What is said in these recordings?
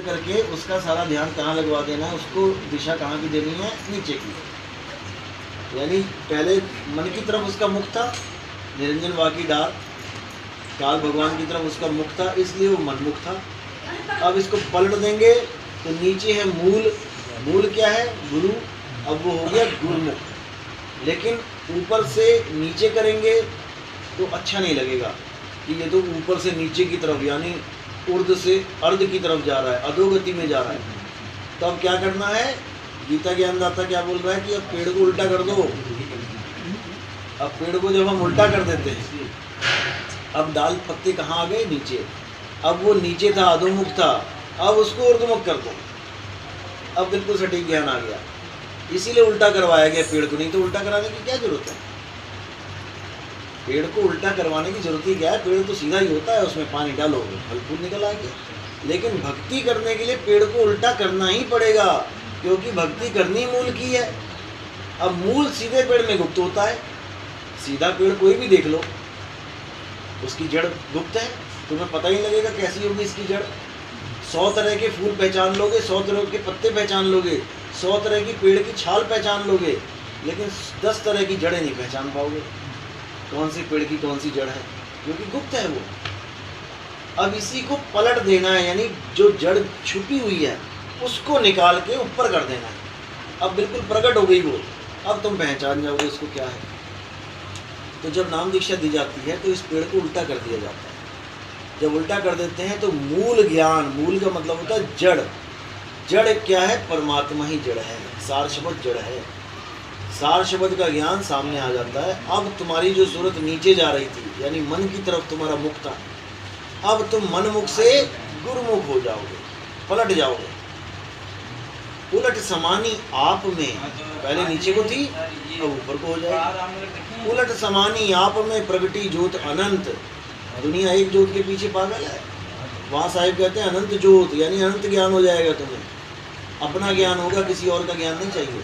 करके उसका सारा ध्यान कहाँ लगवा देना है, उसको दिशा कहाँ की देनी है, नीचे की। यानी पहले मन की तरफ उसका मुख था, निरंजन वाकी डार, काल भगवान की तरफ उसका मुख था, इसलिए वो मनमुख था। अब इसको पलट देंगे तो नीचे है मूल, मूल क्या है, गुरु, अब वो हो गया गुरुमुख। लेकिन ऊपर से नीचे करेंगे तो अच्छा नहीं लगेगा कि ये तो ऊपर से नीचे की तरफ, यानी उर्ध से अर्ध की तरफ जा रहा है, अधोगति में जा रहा है। तो अब क्या करना है, गीता ज्ञानदाता क्या बोल रहा है कि अब पेड़ को उल्टा कर दो। अब पेड़ को जब हम उल्टा कर देते हैं, अब डाल पत्ते कहाँ आ गए, नीचे। अब वो नीचे था, अधोमुख था, अब उसको ऊर्ध्वमुख कर दो। अब बिल्कुल सटीक ज्ञान आ गया। इसीलिए उल्टा करवाया गया पेड़ को, नहीं तो उल्टा कराने की क्या जरूरत है। पेड़ को उल्टा करवाने की जरूरत ही क्या है, पेड़ तो सीधा ही होता है, उसमें पानी डालोगे फल फूल निकल आएंगे। लेकिन भक्ति करने के लिए पेड़ को उल्टा करना ही पड़ेगा, क्योंकि भक्ति करनी मूल की है। अब मूल सीधे पेड़ में गुप्त होता है, सीधा पेड़ कोई भी देख लो, उसकी जड़ गुप्त है, तुम्हें पता ही लगेगा कैसी होगी इसकी जड़। 100 तरह के फूल पहचान लोगे, 100 तरह के पत्ते पहचान लोगे, 100 तरह की पेड़ की छाल पहचान लोगे, लेकिन 10 तरह की जड़ें नहीं पहचान पाओगे, कौन सी पेड़ की कौन सी जड़ है, क्योंकि गुप्त है वो। अब इसी को पलट देना है, यानी जो जड़ छुपी हुई है उसको निकाल के ऊपर कर देना है। अब बिल्कुल प्रकट हो गई वो, अब तुम पहचान जाओगे उसको क्या है। तो जब नाम दीक्षा दी जाती है तो इस पेड़ को उल्टा कर दिया जाता है। जब उल्टा कर देते हैं तो मूल ज्ञान, मूल का मतलब होता है जड़। जड़ क्या है, परमात्मा ही जड़ है, सार शब्द जड़ है। सार शब्द का ज्ञान सामने आ जाता है। अब तुम्हारी जो सूरत नीचे जा रही थी, यानी मन की तरफ तुम्हारा मुख था, अब तुम मन मुख से गुरुमुख हो जाओगे, पलट जाओगे। उलट समानी आप में, पहले नीचे को थी अब ऊपर को हो जाएगी। उलट समानी आप में प्रगटी ज्योत अनंत। दुनिया एक ज्योत के पीछे पागल है, वहाँ साहिब कहते हैं अनंत ज्योत, यानी अनंत ज्ञान हो जाएगा तुम्हें, अपना ज्ञान होगा, किसी और का ज्ञान नहीं चाहिए।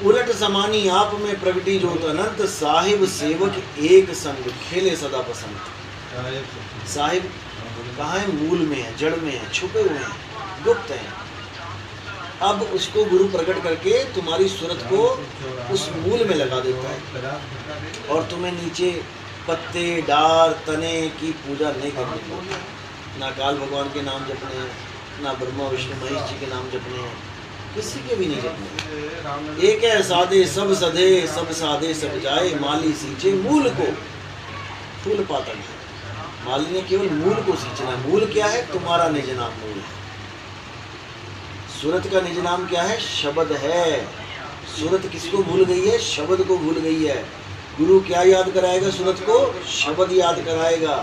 उलट समानी आप में प्रगटी ज्योत अनंत, साहिब सेवक एक संग खेले सदा पसंद। साहिब कहाँ है, मूल में है, जड़ में है, छुपे हुए हैं, गुप्त हैं। अब उसको गुरु प्रकट करके तुम्हारी सूरत को उस मूल में लगा देता है, और तुम्हें नीचे पत्ते डार तने की पूजा नहीं करनी पड़ती। ना काल भगवान के नाम जपने हैं, ना ब्रह्मा विष्णु महेश जी के नाम जपने हैं, किसी के भी नहीं जपने। एक है साधे सब सधे, सब साधे सब जाए, माली सींचे मूल को फूल पाता नहीं। माली ने केवल मूल को सींचना। मूल क्या है, तुम्हारा निज नाम मूल है। सूरत का निज नाम क्या है, शब्द है। सूरत किसको भूल गई है, शब्द को भूल गई है। गुरु क्या याद कराएगा सूरत को, शब्द याद कराएगा।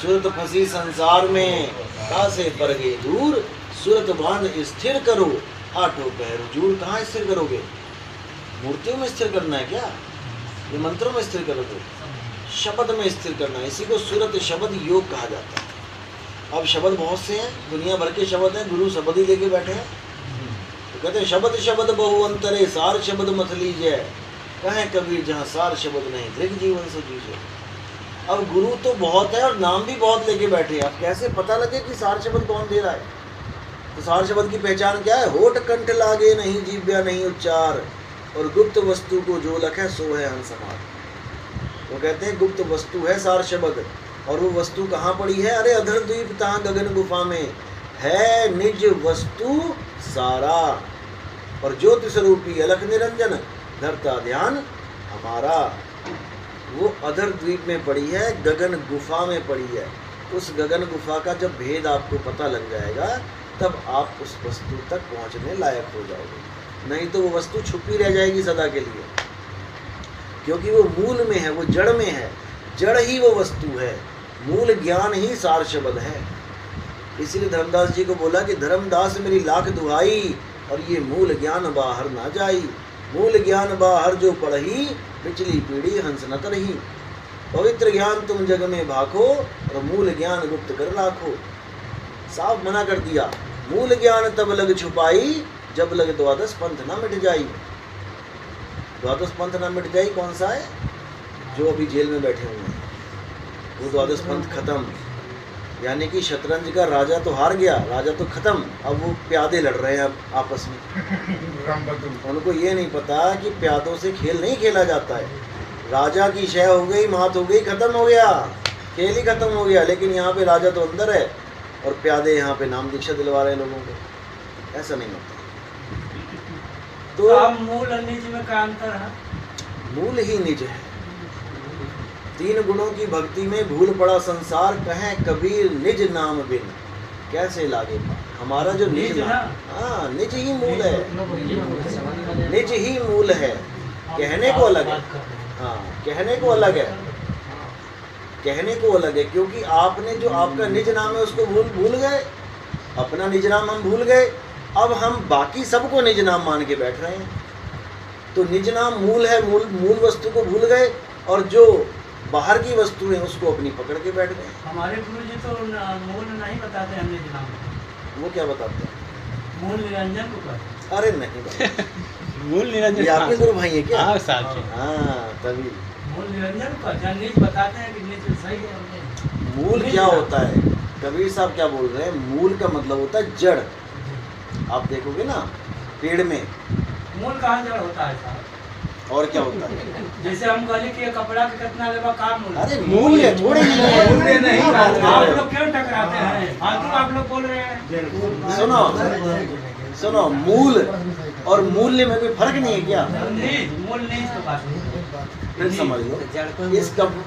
सूरत फंसी संसार में, कासे पर गए दूर, सूरत बांध स्थिर करो, आठों पहर जूर। कहाँ स्थिर करोगे, मूर्तियों में स्थिर करना है क्या, ये मंत्रों में स्थिर करोगे, शब्द में स्थिर करना है। इसी को सूरत शब्द योग कहा जाता है। अब शब्द बहुत से हैं, दुनिया भर के शब्द हैं, गुरु शब्द ही लेके बैठे हैं। तो कहते हैं शब्द शब्द बहु अंतरे, सार शब्द मत लीजिए, कहें कबीर जहाँ सार शब्द नहीं दृढ़ जीवन से जीजिए। अब गुरु तो बहुत है और नाम भी बहुत लेके बैठे हैं। अब कैसे पता लगे कि सार शब्द कौन दे रहा है। तो सार शब्द की पहचान क्या है, होठ कंठ लागे नहीं, जीव्या नहीं उच्चार, और गुप्त वस्तु को जो लखे सो है हंसमार। वो कहते हैं गुप्त वस्तु है सार शब्द, और वो वस्तु कहाँ पड़ी है, अरे अधर द्वीप तहाँ गगन गुफा में है निज वस्तु सारा, और ज्योति स्वरूपी अलख निरंजन धरता ध्यान हमारा। वो अधर द्वीप में पड़ी है, गगन गुफा में पड़ी है। उस गगन गुफा का जब भेद आपको पता लग जाएगा, तब आप उस वस्तु तक पहुंचने लायक हो जाओगे। नहीं तो वो वस्तु छुपी रह जाएगी सदा के लिए, क्योंकि वो मूल में है, वो जड़ में है। जड़ ही वो वस्तु है, मूल ज्ञान ही सार शब्द है। इसीलिए धर्मदास जी को बोला कि धर्मदास मेरी लाख दुहाई, और ये मूल ज्ञान बाहर ना जाई। मूल ज्ञान बाहर जो पढ़ी, पिछली पीढ़ी हंस न तरही। पवित्र ज्ञान तुम जग में भाखो, और मूल ज्ञान गुप्त कर राखो। साफ मना कर दिया, मूल ज्ञान तब लग छुपाई, जब लग द्वादश पंथ न मिट जाई। द्वादश पंथ न मिट जाई कौन सा है, जो अभी जेल में बैठे हुए हैं, वो द्वादश पंथ खत्म। यानी कि शतरंज का राजा तो हार गया, राजा तो खत्म, अब वो प्यादे लड़ रहे हैं अब आपस में। उनको ये नहीं पता कि प्यादों से खेल नहीं खेला जाता है। राजा की शय हो गई, मात हो गई, खत्म हो गया, खेल ही खत्म हो गया। लेकिन यहाँ पे राजा तो अंदर है और प्यादे यहाँ पे नाम दीक्षा दिलवा रहे हैं लोगों को। ऐसा नहीं होता। तो अब मूल और निज में क्या अंतर है? मूल ही निज है। 3 गुणों की भक्ति में भूल पड़ा संसार, कहें कबीर निज नाम बिन कैसे लागे पार। हमारा जो निज नाम, हाँ, निज ही मूल है, निज ही मूल है। कहने को अलग है, हाँ, कहने को अलग है, कहने को अलग है, क्योंकि आपने जो आपका निज नाम है उसको भूल गए, अपना निज नाम हम भूल गए। अब हम बाकी सबको निज नाम मान के बैठ रहे हैं। तो निज नाम मूल है, मूल वस्तु को भूल गए और जो बाहर की वस्तु है उसको अपनी पकड़ के बैठ गए। हमारे गुरु जी तो मूल नहीं बताते हम निज नाम। वो क्या बताते हैं? मूल निरंजन को कहते। अरे नहीं मूल निरंजन। ये आपके गुरु भाई है क्या? हाँ साथ में। हाँ, तभी मूल निरंजन का निज बताते हैं कि निज सही है। मूल क्या होता है? कबीर साहब क्या बोल रहे हैं? मूल का मतलब होता है जड़। आप देखोगे ना पेड़ में मूल कहाँ जड़ होता है साहब? और क्या होता है? जैसे हम कहले कि ये कपड़ा के कितना लेवा काम मूल। अरे मूल है, थोड़े नहीं। आप लोग क्यों टकराते हैं? फालतू आप लोग बोल रहे हैं। सुनो, मूल और मूल्य में कोई फर्क नहीं है क्या? मूल नहीं तो बात फिर समझ लो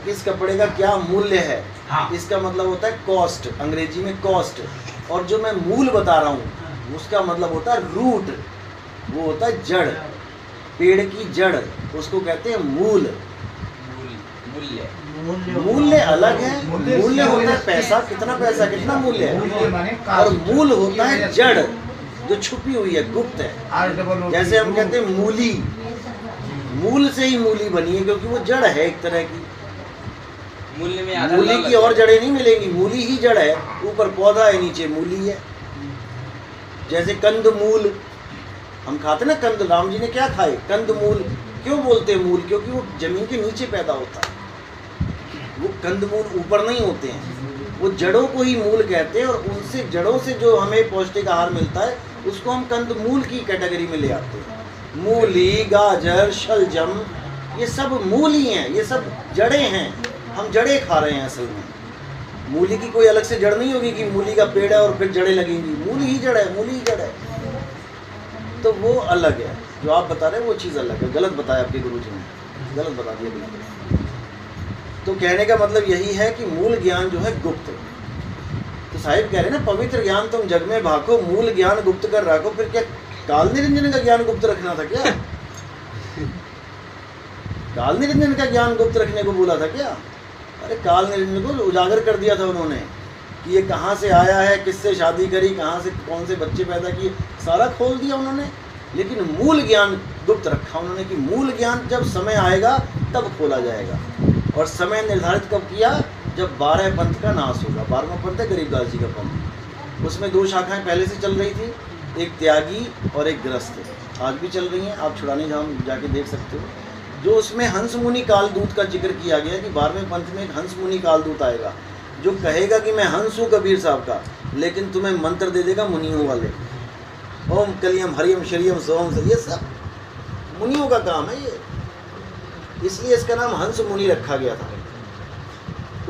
इस कपड़े का क्या मूल्य है। हाँ। इसका मतलब होता है कॉस्ट, अंग्रेजी में कॉस्ट। और जो मैं मूल बता रहा हूँ उसका मतलब होता है रूट, वो होता है जड़। पेड़ की जड़ उसको कहते हैं मूल। मूल्य अलग है। मूल्य होता है पैसा, कितना पैसा, कितना मूल्य है। और मूल होता है जड़ जो छुपी हुई है, गुप्त है। जैसे हम कहते हैं मूली, मूल से ही मूली बनी है क्योंकि वो जड़ है एक तरह की। मूली की और जड़ें नहीं मिलेंगी, मूली ही जड़ है। ऊपर पौधा है, नीचे मूली है। जैसे कंद मूल हम खाते ना, कंद, राम जी ने क्या खाए? कंद मूल। क्यों बोलते हैं मूल? क्योंकि वो जमीन के नीचे पैदा होता है। वो कंद मूल ऊपर नहीं होते हैं, वो जड़ों को ही मूल कहते हैं। और उनसे जड़ों से जो हमें पौष्टिक आहार मिलता है उसको हम कंद मूल की कैटेगरी में ले आते हैं। मूली, गाजर, शलजम, ये सब मूल ही हैं, ये सब जड़ें हैं। हम जड़ें खा रहे हैं असल में। मूली की कोई अलग से जड़ नहीं होगी कि मूली का पेड़ है और फिर जड़ें लगेंगी। मूली ही जड़ है, मूली ही जड़ है। तो वो अलग है, जो आप बता रहे हैं वो चीज़ अलग है। गलत बताया आपके गुरुजी ने, गलत बता दिया बिल्कुल। तो कहने का मतलब यही है कि मूल ज्ञान जो है गुप्त। तो साहिब कह रहे हैं ना, पवित्र ज्ञान तुम जग में भाको, मूल ज्ञान गुप्त कर रखो। फिर क्या काल निरंजन का ज्ञान गुप्त रखना था क्या? काल निरंजन का ज्ञान गुप्त रखने को बोला था क्या? अरे काल निरंजन को उजागर कर दिया था उन्होंने कि ये कहाँ से आया है, किससे शादी करी, कहाँ से कौन से बच्चे पैदा किए, सारा खोल दिया उन्होंने। लेकिन मूल ज्ञान गुप्त रखा उन्होंने कि मूल ज्ञान जब समय आएगा तब खोला जाएगा। और समय निर्धारित कब किया? जब 12 पंथ का नाश होगा। 12वां पंथ है गरीबदास जी का पंथ। उसमें 2 शाखाएं पहले से चल रही थी, एक त्यागी और एक ग्रस्त। आज भी चल रही हैं, आप छुड़ाने जाके देख सकते हो। जो उसमें हंस मुनि कालदूत का जिक्र किया गया कि 12वें पंथ में एक हंस मुनि कालदूत आएगा जो कहेगा कि मैं हंस हूँ कबीर साहब का, लेकिन तुम्हें मंत्र दे देगा मुनियों वाले। ओम कलियम हरियम शरियम सोम से, ये सब मुनियों का काम है ये, इसलिए इसका नाम हंस मुनि रखा गया था।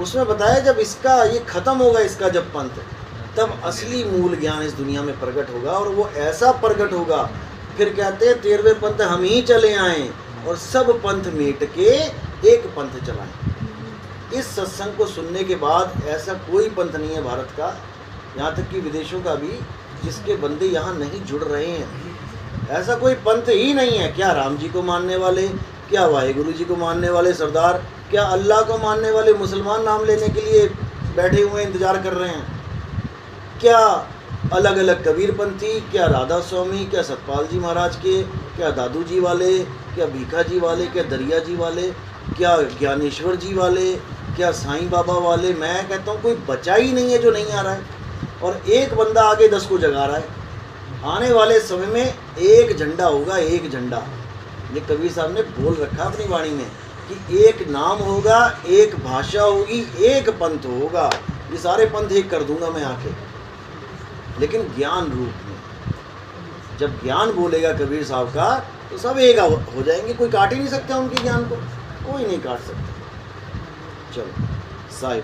उसमें बताया जब इसका ये खत्म होगा, इसका जब पंथ, तब असली मूल ज्ञान इस दुनिया में प्रकट होगा। और वो ऐसा प्रकट होगा, फिर कहते हैं 13वें पंथ हम ही चले आए और सब पंथ मेट के एक पंथ चलाएं। इस सत्संग को सुनने के बाद ऐसा कोई पंथ नहीं है भारत का, यहाँ तक कि विदेशों का भी, जिसके बंदे यहाँ नहीं जुड़ रहे हैं। ऐसा कोई पंथ ही नहीं है। क्या राम जी को मानने वाले, क्या वाहेगुरु जी को मानने वाले सरदार, क्या अल्लाह को मानने वाले मुसलमान नाम लेने के लिए बैठे हुए इंतज़ार कर रहे हैं, क्या अलग अलग कबीरपंथी, क्या राधा स्वामी, क्या सतपाल जी महाराज के, क्या दादू जी वाले, क्या भीखा जी वाले, क्या दरिया जी वाले, क्या ज्ञानेश्वर जी वाले, क्या साईं बाबा वाले। मैं कहता हूँ कोई बचा ही नहीं है जो नहीं आ रहा है। और एक बंदा आगे 10 को जगा रहा है। आने वाले समय में एक झंडा होगा, एक झंडा। ये कबीर साहब ने बोल रखा अपनी वाणी में कि एक नाम होगा, एक भाषा होगी, एक पंथ होगा। ये सारे पंथ एक कर दूंगा मैं आके, लेकिन ज्ञान रूप में। जब ज्ञान बोलेगा कबीर साहब का तो सब एक हो जाएंगे, कोई काट ही नहीं सकता उनके ज्ञान को, कोई नहीं काट सकता। चलो साहिब।